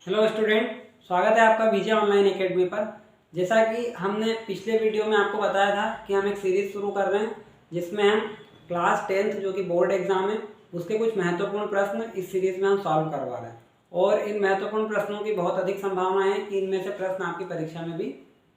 Hello student, स्वागत है आपका विजय ऑनलाइन एकेडमी पर। जैसा कि हमने पिछले वीडियो में आपको बताया था कि हम एक सीरीज़ शुरू कर रहे हैं जिसमें हम क्लास 10th जो कि बोर्ड एग्ज़ाम है उसके कुछ महत्वपूर्ण प्रश्न इस सीरीज़ में हम सॉल्व करवा रहे हैं। और इन महत्वपूर्ण प्रश्नों की बहुत अधिक संभावना है कि इनमें से प्रश्न आपकी परीक्षा में भी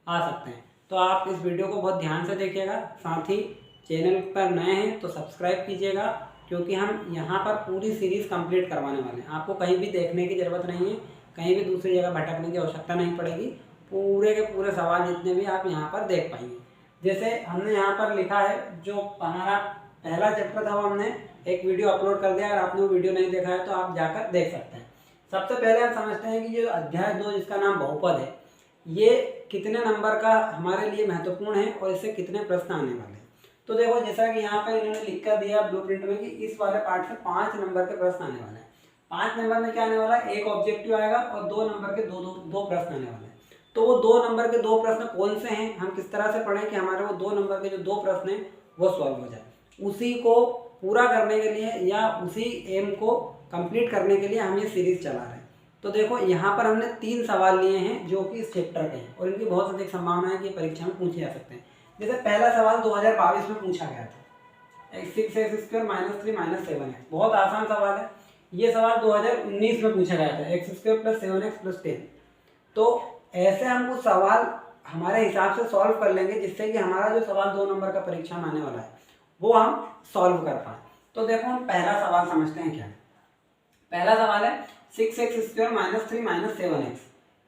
आ सकते हैं। तो आप इस वीडियो को बहुत ध्यान से देखिएगा। साथ ही चैनल पर नए हैं तो सब्सक्राइब कीजिएगा, क्योंकि हम यहाँ पर पूरी सीरीज़ कंप्लीट करवाने वाले हैं। आपको कहीं भी देखने की ज़रूरत नहीं है, कहीं भी दूसरी जगह भटकने की आवश्यकता नहीं पड़ेगी। पूरे के पूरे सवाल जितने भी आप यहाँ पर देख पाएंगे। जैसे हमने यहाँ पर लिखा है, जो हमारा पहला चैप्टर था वो हमने एक वीडियो अपलोड कर दिया। अगर आपने वो वीडियो नहीं देखा है तो आप जाकर देख सकते हैं। सबसे पहले हम समझते हैं कि जो अध्याय 2 जिसका नाम बहुपद है, ये कितने नंबर का हमारे लिए महत्वपूर्ण है और इससे कितने प्रश्न आने वाले हैं। तो देखो, जैसा कि यहाँ पर इन्होंने लिख कर दिया ब्लूप्रिंट में कि इस वाले पार्ट से 5 नंबर के प्रश्न आने वाले हैं। 5 नंबर में क्या आने वाला है, एक ऑब्जेक्टिव आएगा और 2 नंबर के दो प्रश्न आने वाले हैं। तो वो 2 नंबर के 2 प्रश्न कौन से हैं, हम किस तरह से पढ़ें कि हमारे वो 2 नंबर के जो 2 प्रश्न हैं वो सॉल्व हो जाए। उसी को पूरा करने के लिए या उसी एम को कंप्लीट करने के लिए हम ये सीरीज चला रहे हैं। तो देखो, यहाँ पर हमने 3 सवाल लिए हैं जो कि इस चैप्टर के हैं और इनकी बहुत अधिक संभावना है कि परीक्षा में पूछे जा सकते हैं। जैसे पहला सवाल 2022 में पूछा गया था, 6x² - 3 - 7x। बहुत आसान सवाल है। ये सवाल 2019 में पूछा गया था, x² + 7x + 10। तो ऐसे हम वो सवाल हमारे हिसाब से सॉल्व कर लेंगे जिससे कि हमारा जो सवाल 2 नंबर का परीक्षा में आने वाला है वो हम सॉल्व कर पाए। तो देखो, हम पहला सवाल समझते हैं क्या है। पहला सवाल है 6x² - 3 - 7x।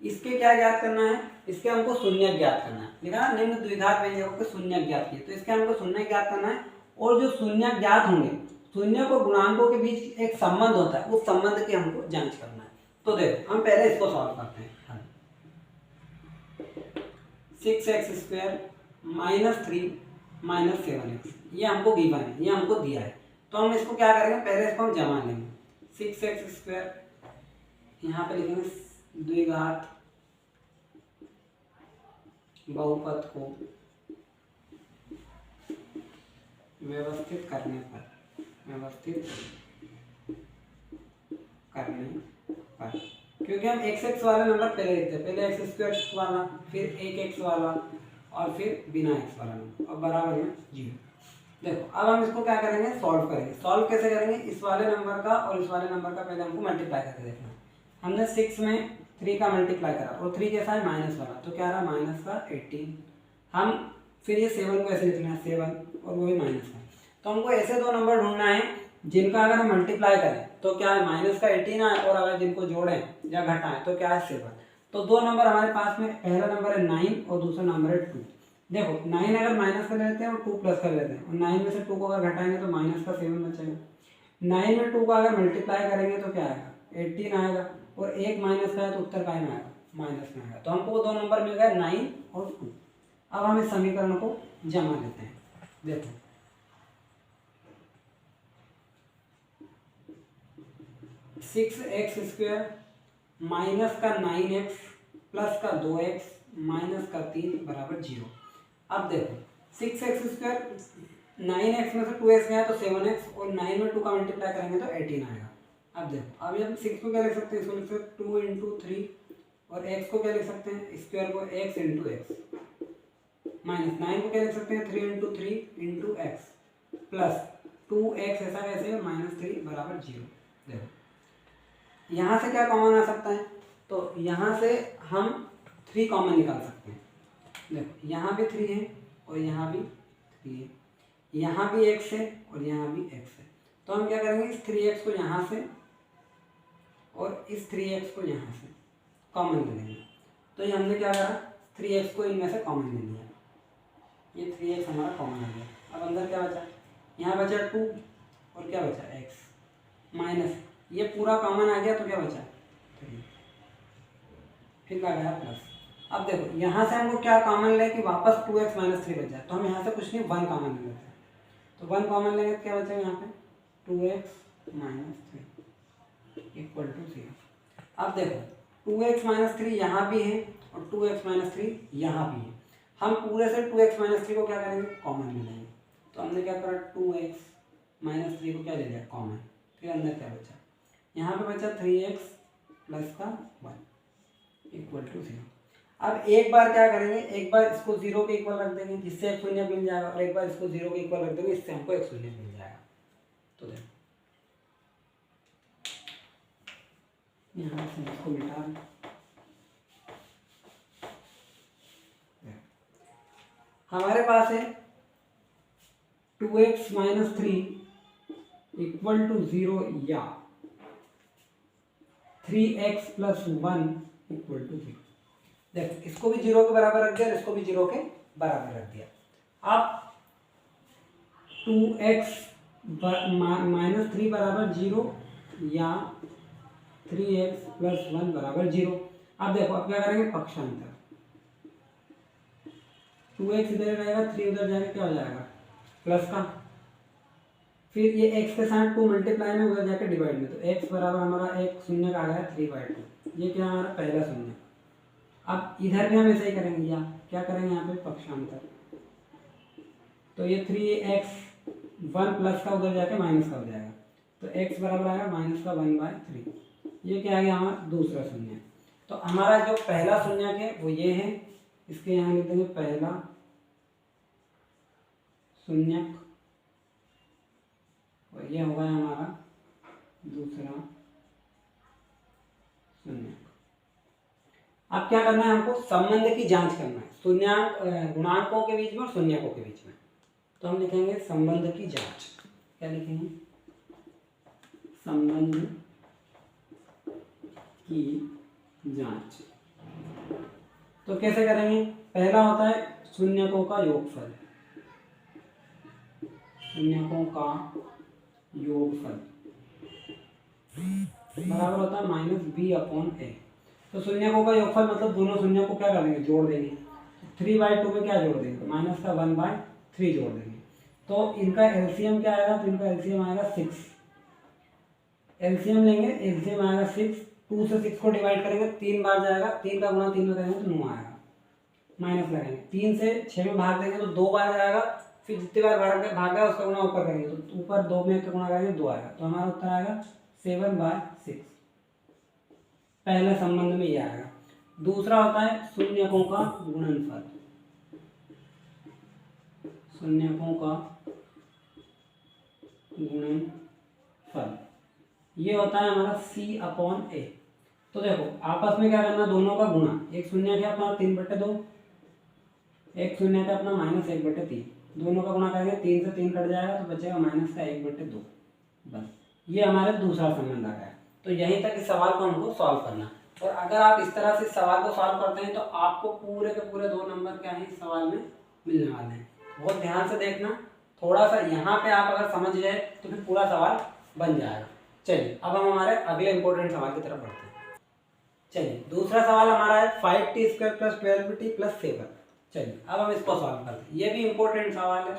इसके क्या ज्ञात करना है, इसके हमको शून्य ज्ञात करना है। लिखा ना, निम्न द्विघात व्यंजकों के शून्य ज्ञात किए। तो इसके हमको शून्य ज्ञात करना है और जो शून्य ज्ञात होंगे, शून्य को गुणांकों के बीच एक संबंध होता है, उस संबंध की हमको जांच करना है। तो देखो, हम पहले इसको सॉल्व करते हैं। 6x² - 3 - 7x, ये हमको गिवन है, ये हमको दिया है। तो हम इसको क्या करेंगे, पहले इसको हम जमा लेंगे। 6x² यहाँ पे लिखेंगे द्विघात बहुपद को व्यवस्थित करने पर क्योंकि हम x वाला नंबर पहले लिखते हैं, पहले x² वाला, फिर 1x वाला और फिर बिना x वाला नंबर और बराबर में 0। देखो, अब हम इसको क्या करेंगे, सॉल्व करेंगे। सॉल्व कैसे करेंगे, इस वाले नंबर का और इस वाले नंबर का पहले हमको मल्टीप्लाई करके देखना है। हमने 6 में 3 का मल्टीप्लाई करा और 3 कैसा है, माइनस वाला, तो क्या रहा, -18। हम फिर ये 7 को ऐसे लिखना है, 7 और वो भी माइनस का। तो हमको ऐसे 2 नंबर ढूंढना है जिनका अगर हम मल्टीप्लाई करें तो क्या है, -18 आए, और अगर जिनको जोड़ें या घटाएं तो क्या है, 7। तो 2 नंबर हमारे पास में, पहला नंबर है 9 और दूसरा नंबर है 2। देखो, 9 अगर माइनस कर लेते हैं और 2 प्लस कर लेते हैं, और 9 में से 2 को अगर घटाएंगे तो माइनस का 7 बचेगा। 9 में 2 का अगर मल्टीप्लाई करेंगे तो क्या आएगा, 18 आएगा, और 1 माइनस का है तो उत्तर का में आएगा, माइनस में आएगा। तो हमको वो 2 नंबर मिल गए, 9 और 2। अब हम इस समीकरण को जमा लेते हैं। देखो, (6x² - 9x + 2x - 3 = 0। अब देखो, 6x², 9x में से 2x गया तो 7x, और 9 में 2 का मल्टीप्लाई करेंगे तो 18 आएगा। अब देखो, अब हम 6 को क्या लिख सकते हैं, इसको लिख सकते हैं 2 × 3, और x को क्या लिख सकते हैं, स्क्वायर को x × x, -9 को क्या लिख सकते हैं, 3 × 3 × x प्लस 2x, ऐसा कैसे है, -3 = 0। देखो, यहाँ से क्या कॉमन आ सकता है, तो यहाँ से हम 3 कॉमन निकाल सकते हैं। देखो, यहाँ भी 3 है और यहाँ भी 3 है, यहाँ भी x है और यहाँ भी x है। तो हम क्या करेंगे, इस 3x को यहाँ से और इस 3x को यहाँ से कॉमन ले लेंगे। तो ये हमने क्या करा, 3x को इनमें से कॉमन ले लिया, ये 3x हमारा कॉमन आ गया। अब अंदर क्या बचा, यहाँ बचा 2 और क्या बचा, x माइनस, ये पूरा कॉमन आ गया तो क्या बचा, 3, फिर लगाया प्लस। अब देखो, यहाँ से हमको क्या कॉमन ले कि वापस 2x - 3 बच जाए, तो हम यहाँ से कुछ नहीं 1 कॉमन ले लेते हैं। तो 1 कॉमन लेंगे तो क्या बचेगा, यहाँ पे 2x - 3 = 0। अब देखो, 2x - 3 यहाँ भी है और 2x - 3 यहाँ भी है। हम पूरे से 2x - 3 को क्या करेंगे, कॉमन ले लेंगे। तो हमने क्या करा, 2x - 3 को क्या ले लिया, कॉमन। फिर अंदर क्या बचा, यहाँ पे बचा 3x प्लस का 1 इक्वल टू 0। अब एक बार क्या करेंगे, एक बार इसको 0 के इक्वल रख देंगे जिससे एक शून्य मिल जाएगा, और एक बार इसको 0 के इक्वल रख देंगे इससे हमको एक शून्य मिल जाएगा। तो देखो यहाँ से इसको मिटा दें। हमारे पास है 2x - 3 इक्वल टू 0 या 3x + 1 इक्वल टू 0। देखो इसको भी 0 के बराबर रख दिया और इसको भी 0 के बराबर रख दिया। अब 2x - 3 बराबर 0 या 3x + 1 बराबर 0। अब देखो अब क्या करेंगे, पक्षांतर। 2x इधर रहेगा, 3 उधर जाके क्या हो जाएगा, प्लस का। फिर ये x के साथ 2 मल्टीप्लाई में उधर जाके डिवाइड में, तो x बराबर हमारा एक शून्य का आ गया 3/2। ये क्या हमारा पहला शून्य। अब इधर भी हम ऐसे ही करेंगे, या क्या करेंगे यहाँ पे पक्षांतर। तो ये 3x 1 प्लस का उधर जाके माइनस का हो जाएगा, तो x बराबर आएगा -1/3। ये क्या आ गया हमारा दूसरा शून्य। तो हमारा जो पहला शून्य है वो ये है, इसके यहाँ लिख देंगे पहला शून्यक, और ये होगा हमारा दूसरा शून्यक। अब क्या करना है, हमको संबंध की जांच करना है शून्याक गुणांकों के बीच में और शून्यकों के बीच में। तो हम लिखेंगे संबंध की जांच। क्या लिखेंगे, संबंध की जांच। तो कैसे करेंगे, पहला होता है शून्यकों का योगफल। शून्यकों का योगफल बराबर होता है -b/a। तो शून्यकों का योगफल मतलब दोनों शून्य को क्या करेंगे, जोड़ देंगे। 3/2 में क्या जोड़ देंगे, -1/3 जोड़ देंगे। तो इनका एलसीएम क्या आएगा, तो इनका एलसीएम आएगा 6। एलसीएम लेंगे, एलसीएम आएगा 6। 2 से 6 को डिवाइड करेंगे, 3 बार जाएगा, 3 का गुणा 3 में करेंगे तो 9 आएगा। माइनस लगाएंगे, 3 से 6 में भाग देंगे तो 2 बार जाएगा। फिर जितनी बार भागा उसका गुणा ऊपर करेंगे, तो ऊपर 2 में का गुणा करेंगे 2 आएगा। तो हमारा उत्तर आएगा 7/6। पहले संबंध में ये आएगा। दूसरा होता है शून्यकों का गुणनफल। शून्यकों का गुणनफल ये होता है हमारा C/A। तो देखो आपस में क्या करना, दोनों का गुणा। एक शून्य है अपना 3/2, एक शून्य है अपना -1/3। दोनों का गुणा करेंगे, 3 से 3 कट जाएगा तो बचेगा -1/2। बस ये हमारा दूसरा संबंध आ गया। तो यहीं तक इस सवाल को हमको सॉल्व करना। और अगर आप इस तरह से सवाल को सॉल्व करते हैं तो आपको पूरे के पूरे 2 नंबर क्या है इस सवाल में मिलने वाले हैं। बहुत ध्यान से देखना, थोड़ा सा यहाँ पे आप अगर समझ गए तो फिर पूरा सवाल बन जाएगा। चलिए अब हम हमारे अगले इंपॉर्टेंट सवाल की तरफ बढ़ते हैं। चलिए दूसरा सवाल हमारा है 5t² + 12t + 7। चलिए अब हम इसको सॉल्व करते हैं, ये भी इंपॉर्टेंट सवाल है।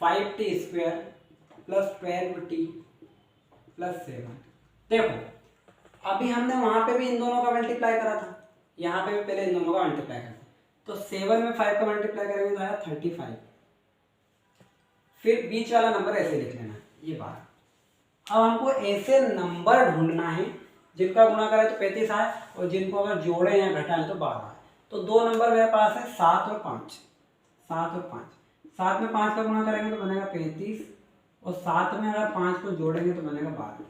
5t² + 12t + 7। देखो अभी हमने वहां पे भी इन दोनों का मल्टीप्लाई करा था, यहाँ पे भी पहले इन दोनों का मल्टीप्लाई करा था। तो 7 में 5 का मल्टीप्लाई करेंगे तो आया 35। फिर बीच वाला नंबर ऐसे लिख लेना, ये बात। अब हमको ऐसे नंबर ढूंढना है जिनका गुणा करें तो 35 आए और जिनको अगर जोड़े या घटाएं तो 12 आए। तो 2 नंबर मेरे पास है 7 और 5। 7 और 5, 7 में 5 का गुणा करेंगे तो बनेगा 35, और 7 में अगर 5 को जोड़ेंगे तो बनेगा 12।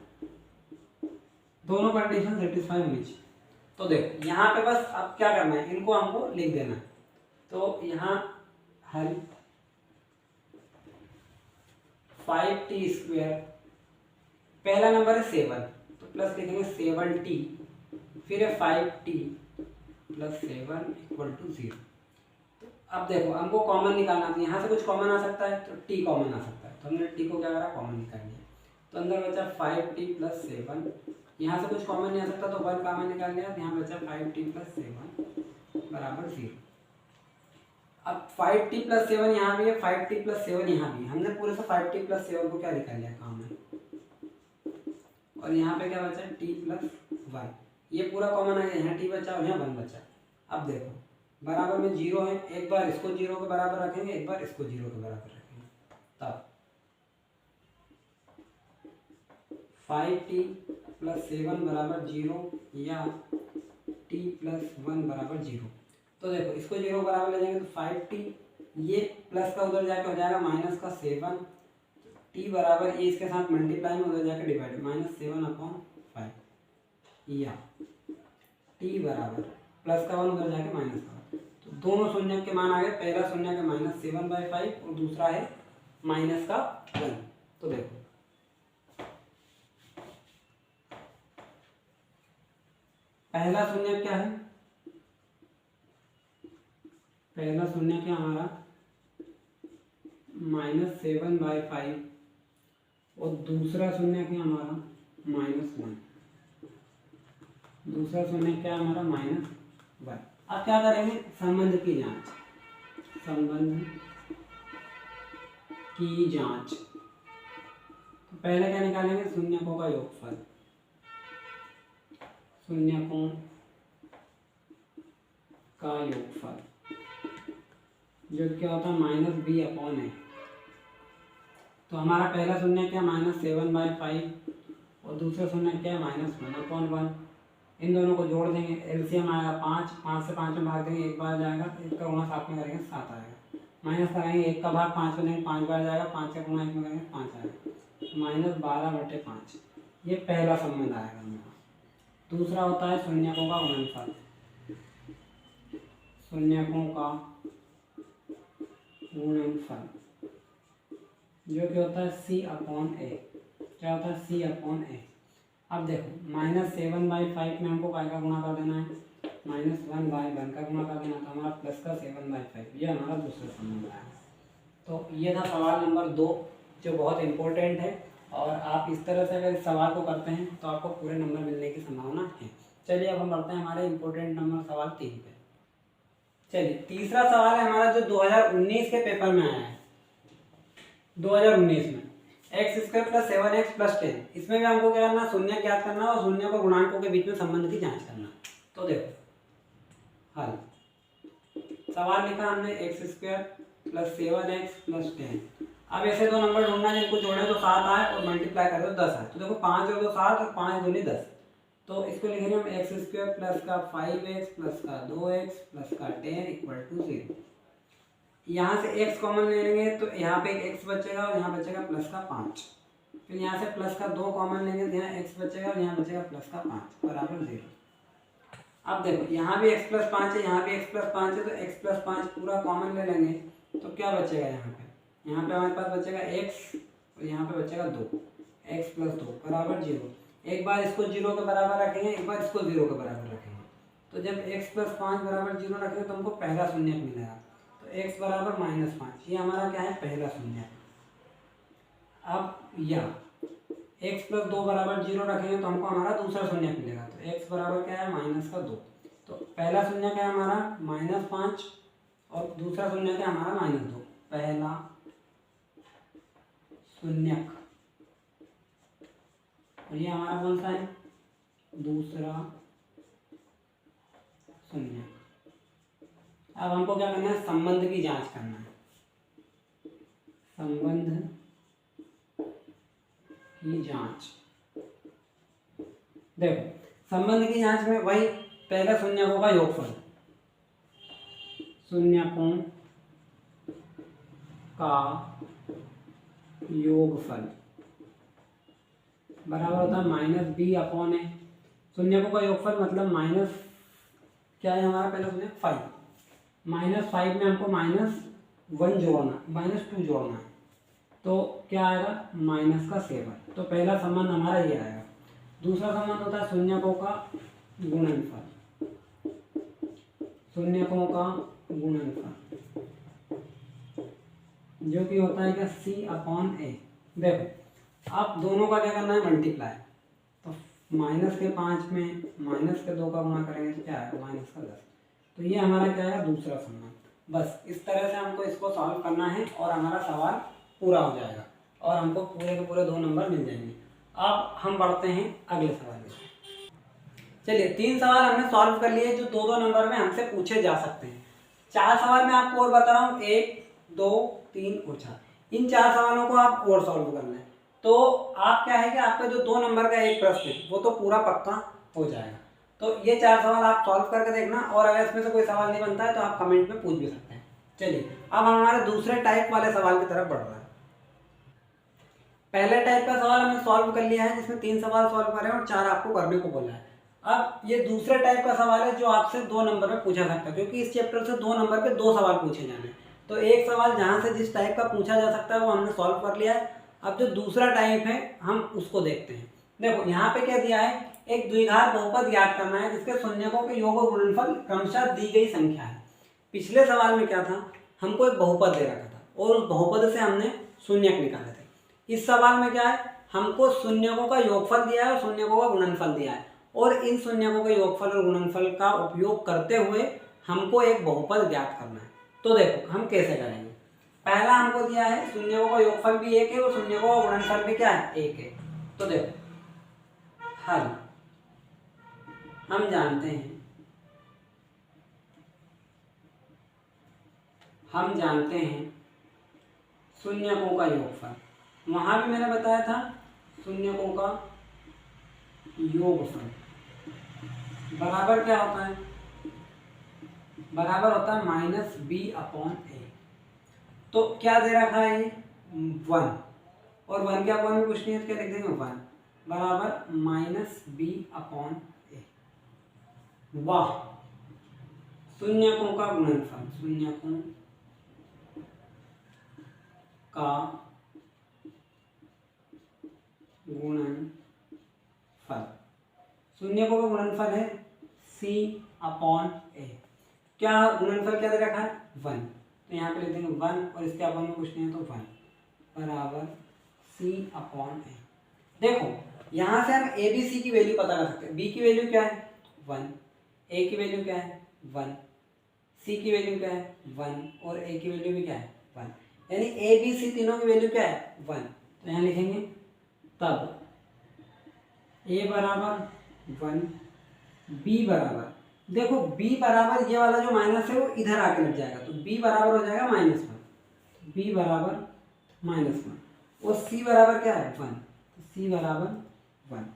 दोनों कंडीशन सेटिस्फाई होनी चाहिए। तो देखो यहाँ पे बस अब क्या करना है, इनको हमको लिख देना है। तो यहाँ हल 5t², पहला नंबर है 7 तो प्लस लिखेंगे 7t, फिर है 5t + 7 = 0। तो अब देखो हमको कॉमन निकालना है, यहाँ से कुछ कॉमन आ सकता है तो t कॉमन आ सकता है। तो हमने t को क्या करा, कॉमन निकाल लिया। तो अंदर बचा 5t + 7, यहाँ से कुछ कॉमन नहीं आ सकता तो 1 कॉमन निकाल लिया। यहाँ बचा 5t + 7 = 0। अब 5t + 7 यहाँ भी है, 5t + 7 यहाँ भी है। हमने पूरे से 5t + 7 को क्या निकाल लिया कॉमन, और यहाँ पे क्या बचा t + 1। ये पूरा कॉमन आ गया, यहाँ t बचा और यहाँ 1 बचा। अब देखो बराबर में 0 है, एक बार इसको 0 के बराबर रखेंगे, एक बार इसको 0 के बराबर रखेंगे। तब 5t + 7 = 0 या t + 1 = 0। तो देखो इसको 0 बराबर ले जाएंगे तो 5t, ये प्लस का उधर जाके हो जाएगा माइनस का 7, t बराबर ये इसके साथ मल्टीप्लाई में उधर जाके डिवाइड -7/5 या t बराबर प्लस का 1 उधर जाके माइनस का 1। तो दोनों शून्य के मान आ गए, पहला शून्य का -7/5 और दूसरा है माइनस का 1। तो देखो पहला शून्य क्या है, पहला शून्य क्या हमारा -7/5 और दूसरा शून्य क्या हमारा -1, दूसरा शून्य क्या हमारा -1। अब क्या करेंगे, संबंध की जांच, संबंध की जांच। तो पहले क्या निकालेंगे, शून्यकों का योगफल, शून्यकों का योगफल जो क्या होता है -b/a। तो हमारा पहला शून्य क्या -7/5 और दूसरा शून्य क्या -1/1। इन दोनों को जोड़ देंगे, एलसीएम आएगा 5, 5 से 5 में भाग देंगे, एक बार जाएगा, 1 का गुणा 7 में करेंगे 7 आएगा, माइनस कराएंगे 1 का भाग 5 में देंगे 5 बार जाएगा, 5 का गुणा 1 में करेंगे 5 आएगा, -12/5। ये पहला संबंध आएगा हमारा। दूसरा होता है शून्यकों का गुणनफल, शून्यकों का गुणनफल जो कि होता है c/a। क्या होता है c/a। अब देखो -7/5 में हमको काय का गुणा कर देना है, -1/1 का गुणा कर देना, तो हमारा प्लस का 7/5, ये हमारा दूसरा संबंध आया। तो ये था सवाल नंबर 2 जो बहुत इम्पोर्टेंट है, और आप इस तरह से अगर इस सवाल को करते हैं तो आपको पूरे नंबर मिलने की संभावना है। चलिए अब हम बढ़ते हैं हमारे इम्पोर्टेंट नंबर सवाल 3 पे। चलिए तीसरा सवाल है हमारा जो 2019 के पेपर में आया है, 2019 में x² + 7x + 10। इसमें भी हमको क्या करना, शून्य ज्ञात करना और शून्य को गुणांकों के बीच में संबंध की जांच करना। तो देखो हल, सवाल लिखा हमने x² + 7x + 10। अब ऐसे दो नंबर ढूंढना जिनको जोड़े तो 7 आए और मल्टीप्लाई करें तो 10 आए। तो देखो 5 और 2 7 और 5 दूनी 10। तो इसको लिखेंगे हम x² + 5x + 2x + 10 = 0। यहाँ से x कॉमन ले लेंगे तो यहाँ पे एक x बचेगा और यहाँ बचेगा +5। फिर यहाँ से प्लस का 2 कॉमन लेंगे तो यहाँ x बचेगा और यहाँ बचेगा +5 = 0। अब देखो यहाँ भी x + 5 है, यहाँ भी x + 5 है, तो x + 5 पूरा कॉमन ले लेंगे तो क्या बचेगा, यहाँ पे हमारे पास बचेगा x और यहाँ पे बचेगा 2, x + 2 = 0। एक बार इसको 0 के बराबर रखेंगे, एक बार इसको 0 के बराबर रखेंगे। तो जब x + 5 = 0 रखेंगे तो हमको पहला शून्य मिलेगा, तो x = -5। ये हमारा क्या है, पहला शून्य। अब या x + 2 = 0 रखेंगे तो हमको हमारा दूसरा शून्य मिलेगा, तो x बराबर क्या है, -2। तो पहला शून्य क्या है हमारा -5 और दूसरा शून्य क्या है हमारा -2। पहला शून्यक और ये हमारा कौन सा है, दूसरा शून्य। अब हमको क्या करना है, संबंध की जांच करना है, संबंध की जांच। देखो संबंध की जांच में वही पहला शून्यकों का योगफल, शून्यकों का योगफल बराबर होता है -b/a। शून्यकों का योगफल मतलब माइनस क्या है हमारा पहला शून्य 5, -5 में हमको -1 जोड़ना, -2 जोड़ना है, तो क्या आएगा -7। तो पहला संबंध हमारा ये आएगा। दूसरा संबंध होता है शून्यकों का गुणनफल, शून्यकों का गुणनफल जो कि होता है क्या, c/a। देखो अब दोनों का क्या करना है, मल्टीप्लाई। तो -5 में -2 का गुणा करेंगे तो क्या आएगा, -10। तो ये हमारा क्या है, दूसरा संबंध। बस इस तरह से हमको इसको सॉल्व करना है और हमारा सवाल पूरा हो जाएगा और हमको पूरे के पूरे 2 नंबर मिल जाएंगे। अब हम बढ़ते हैं अगले सवाल में। चलिए 3 सवाल हमने सॉल्व कर लिए जो 2-2 नंबर में हमसे पूछे जा सकते हैं। 4 सवाल मैं आपको और बता रहा हूँ, 1, 2, 3 और 4। इन 4 सवालों को आप और सॉल्व करना है। तो आप क्या है कि आपका जो 2 नंबर का एक प्रश्न है वो तो पूरा पक्का हो जाएगा। तो ये 4 सवाल आप सॉल्व करके देखना, और अगर इसमें से कोई सवाल नहीं बनता है तो आप कमेंट में पूछ भी सकते हैं। चलिए अब हम हमारे दूसरे टाइप वाले सवाल की तरफ बढ़ रहे हैं। पहले टाइप का सवाल हमने सॉल्व कर लिया है, जिसमें 3 सवाल सॉल्व करे और 4 आपको करने को बोला है। अब ये दूसरे टाइप का सवाल है जो आपसे 2 नंबर में पूछा सकता है, क्योंकि इस चैप्टर से 2 नंबर के 2 सवाल पूछे जाने हैं। तो एक सवाल जहाँ से जिस टाइप का पूछा जा सकता है वो हमने सॉल्व कर लिया है। अब जो दूसरा टाइप है हम उसको देखते हैं। देखो यहाँ पे क्या दिया है, एक द्विघात बहुपद ज्ञात करना है जिसके शून्यकों के योग और गुणनफल क्रमशः दी गई संख्या है। पिछले सवाल में क्या था, हमको एक बहुपद दे रखा था और उस बहुपद से हमने शून्यक निकाले थे। इस सवाल में क्या है, हमको शून्यकों का योगफल दिया है और शून्यकों का गुणनफल दिया है, और इन शून्यकों के योगफल और गुणनफल का उपयोग करते हुए हमको एक बहुपद ज्ञात करना है। तो देखो हम कैसे करेंगे। पहला हमको दिया है शून्यकों का योगफल भी 1 है और शून्यकों का गुणनफल भी क्या है, 1 है। तो देखो हल हम जानते हैं शून्यकों का योगफल, वहां भी मैंने बताया था शून्यकों का योगफल बराबर क्या होता है, बराबर होता है -b/a। तो क्या दे रखा है ये 1, और 1 के अपॉन में कुछ नहीं है, क्या लिख देंगे 1 बराबर -b/a। वाह, शून्यकों का गुणनफल, शून्यकों का गुणनफल, शून्यकों का गुणनफल है c/a। क्या गुणनफल क्या दे रखा है 1, तो यहाँ पे लिख देंगे 1 और इसके अपॉन में कुछ नहीं है तो 1 बराबर c/a। देखो यहाँ से हम a b c की वैल्यू पता कर सकते हैं। b की वैल्यू क्या है 1, a की वैल्यू क्या है 1, c की वैल्यू क्या है 1 और a की वैल्यू भी क्या है 1, यानी a b c तीनों की वैल्यू क्या है 1। तो यहाँ लिखेंगे तब a बराबर 1, b बराबर, देखो b बराबर ये वाला जो माइनस है वो इधर आके लग जाएगा, तो b बराबर हो जाएगा -1, b बराबर -1 और c बराबर क्या है 1, तो c बराबर 1।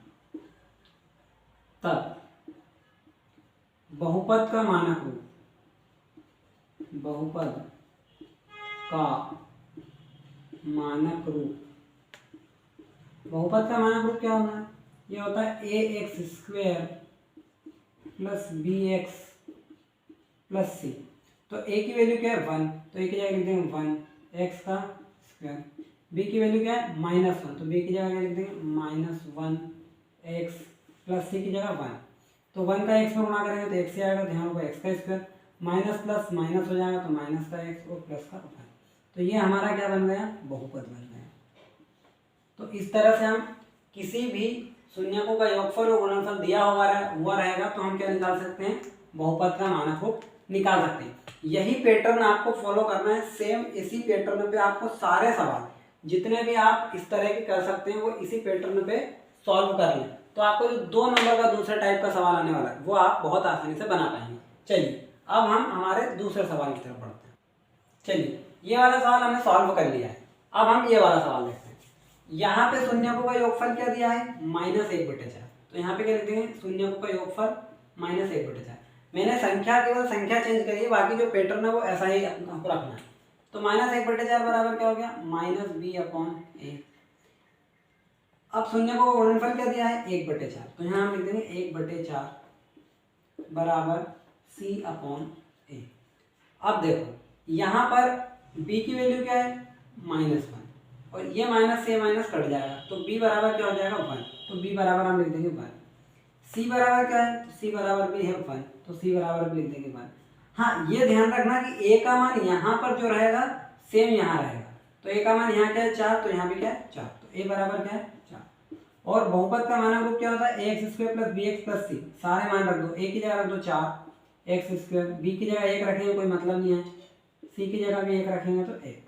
तब बहुपद का मानक रूप, बहुपद का मानक रूप, बहुपद का मानक रूप क्या होना है, ये होता है ax² + bx + c। तो a की वैल्यू क्या है 1, तो a की जगह लिख देंगे 1 x का स्क्वायर, b की वैल्यू क्या है -1, तो b की जगह लिख देंगे -1 x + c की जगह 1। तो 1 का x में गुणा करेंगे तो x से आएगा, ध्यान रखो x का स्क्वायर, माइनस प्लस माइनस हो जाएगा तो माइनस का x और प्लस का 1। तो ये हमारा क्या बन गया, बहुपद बन गया। तो इस तरह से हम किसी भी शून्यकों का योगफल और गुणनफल दिया हुआ रहेगा तो हम क्या निकाल सकते हैं, बहुपद का मानक रूप निकाल सकते हैं। यही पैटर्न आपको फॉलो करना है, सेम इसी पैटर्न पे आपको सारे सवाल जितने भी आप इस तरह के कर सकते हैं वो इसी पैटर्न पे सॉल्व कर लें, तो आपको जो 2 नंबर का दूसरा टाइप का सवाल आने वाला है वो आप बहुत आसानी से बना पाएंगे। चलिए अब हम हमारे दूसरे सवाल की तरफ बढ़ते हैं। चलिए ये वाला सवाल हमने सॉल्व कर लिया है, अब हम ये वाला सवाल देखते हैं। यहाँ पे शून्यकों का योगफल क्या दिया है -1/4, तो यहाँ पे क्या लिख देंगे, शून्यकों का योगफल -1/4। मैंने संख्या केवल संख्या चेंज करी है, बाकी जो पैटर्न है वो ऐसा ही आपको रखना है। तो -1/4 बराबर क्या हो गया, -b/a। अब शून्यकों का गुणनफल क्या दिया है 1/4, तो यहाँ हम लिख देंगे 1/4 बराबर c/a। अब देखो यहाँ पर b की वैल्यू क्या है -1 और ये माइनस से माइनस कट जाएगा, तो b बराबर क्या हो जाएगा 1, तो b बराबर हम लिख देंगे 1। c बराबर क्या है, तो c बराबर भी है 1, तो c बराबर भी लिख देंगे 1। हाँ ये ध्यान रखना कि a का मान यहाँ पर जो रहेगा सेम यहाँ रहेगा, तो a का मान यहाँ क्या है 4, तो यहाँ भी क्या है 4, तो a बराबर क्या है 4। और बहुपद का मानक रूप क्या होता है ax² + bx + c, सारे मान रख दो, a की जगह रख दो 4 x², b की जगह 1 रखेंगे कोई मतलब नहीं है, c की जगह भी 1 रखेंगे तो 1।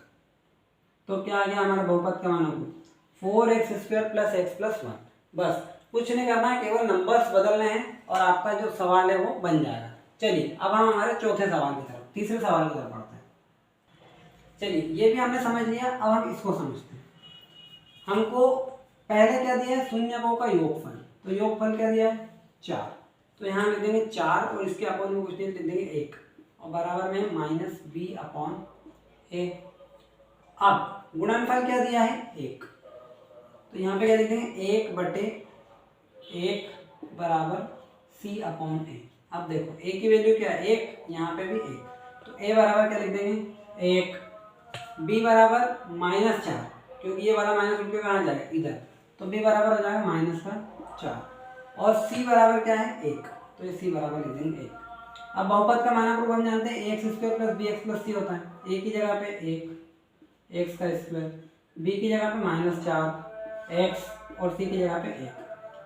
तो क्या आ गया हमारा बहुपद का मानक रूप 4x² + x + 1। बस कुछ नहीं करना है, केवल नंबर्स बदलने हैं और आपका जो सवाल है वो बन जाएगा। चलिए अब हम हमारे चौथे सवाल की तरफ, तीसरे सवाल की तरफ बढ़ते हैं। चलिए ये भी हमने समझ लिया, अब हम इसको समझते हैं। हमको पहले क्या दिया है, शून्यकों का योगफल। तो योगफल क्या दिया है 4, तो यहाँ लिख देंगे 4 और इसके अपोन में कुछ नहीं लिख देंगे 1 और बराबर में -b/a। अब गुणनफल क्या दिया है 1, तो यहाँ पे क्या लिख देंगे 1/1 बराबर c/a। अब देखो a की वैल्यू क्या है 1, यहाँ पे भी 1, तो a बराबर क्या लिख देंगे 1, b बराबर -4 क्योंकि ये वाला माइनस उठ के कहाँ जाएगा इधर, तो b बराबर हो जाएगा -4 और c बराबर क्या है 1, तो ये c बराबर लिख देंगे 1। अब बहुपद का मानक रूप हम जानते हैं ax² + bx + c होता है। a की जगह पे 1 x का स्क्वायर, b की जगह पे -4 x और c की जगह पे 1,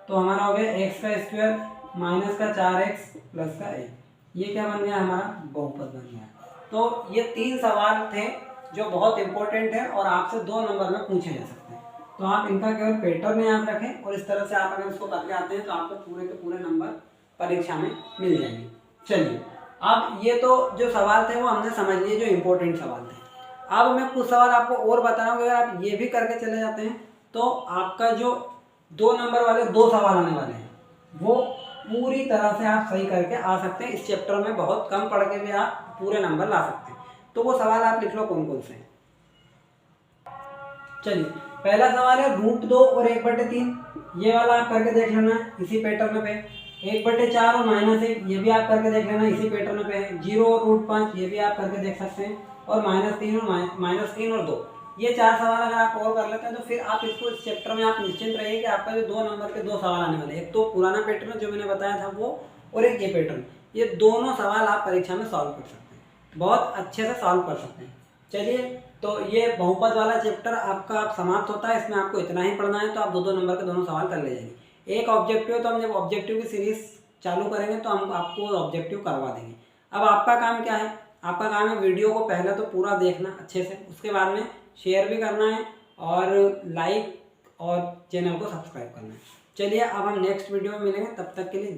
तो हमारा हो गया x का स्क्वायर -4x + का 1। ये क्या बन गया हमारा बहुपद बन गया। तो ये 3 सवाल थे जो बहुत इंपॉर्टेंट है और आपसे 2 नंबर में पूछे जा सकते हैं, तो आप इनका केवल पैटर्न याद रखें और इस तरह से आप अगर इसको करके आते हैं तो आपको पूरे के पूरे नंबर परीक्षा में मिल जाएंगे। चलिए, अब ये तो जो सवाल थे वो हमने समझ लिए जो इम्पोर्टेंट सवाल थे। अब मैं कुछ सवाल आपको और बता रहा हूँ, अगर आप ये भी करके चले जाते हैं तो आपका जो 2 नंबर वाले 2 सवाल आने वाले हैं वो पूरी तरह से आप सही करके आ सकते हैं। इस चैप्टर में बहुत कम पढ़ के भी आप पूरे नंबर ला सकते हैं। तो वो सवाल आप लिख लो कौन कौन से हैं। चलिए, पहला सवाल है √2 और 1/3, ये वाला आप करके देख लेना इसी पैटर्न पे। 1/4 और -1 ये भी आप करके देख लेना इसी पैटर्न पे है। 0 और √5 ये भी आप करके देख सकते हैं, और -3 और 2 ये 4 सवाल अगर आप और कर लेते हैं तो फिर आप इसको इस चैप्टर में आप निश्चिंत रहिए कि आपका जो 2 नंबर के 2 सवाल आने वाले, एक तो पुराना पैटर्न जो मैंने बताया था वो, और एक ये पैटर्न, ये दोनों सवाल आप परीक्षा में सॉल्व कर सकते हैं, बहुत अच्छे से सॉल्व कर सकते हैं। चलिए, तो ये बहुपद वाला चैप्टर आपका आप समाप्त होता है। इसमें आपको इतना ही पढ़ना है, तो आप 2-2 नंबर के दोनों सवाल कर ले जाएंगे। एक ऑब्जेक्टिव, तो हम जब ऑब्जेक्टिव की सीरीज चालू करेंगे तो हम आपको ऑब्जेक्टिव करवा देंगे। अब आपका काम क्या है, आपका काम है वीडियो को पहले तो पूरा देखना अच्छे से, उसके बाद में शेयर भी करना है और लाइक और चैनल को सब्सक्राइब करना है। चलिए, अब हम नेक्स्ट वीडियो में मिलेंगे, तब तक के लिए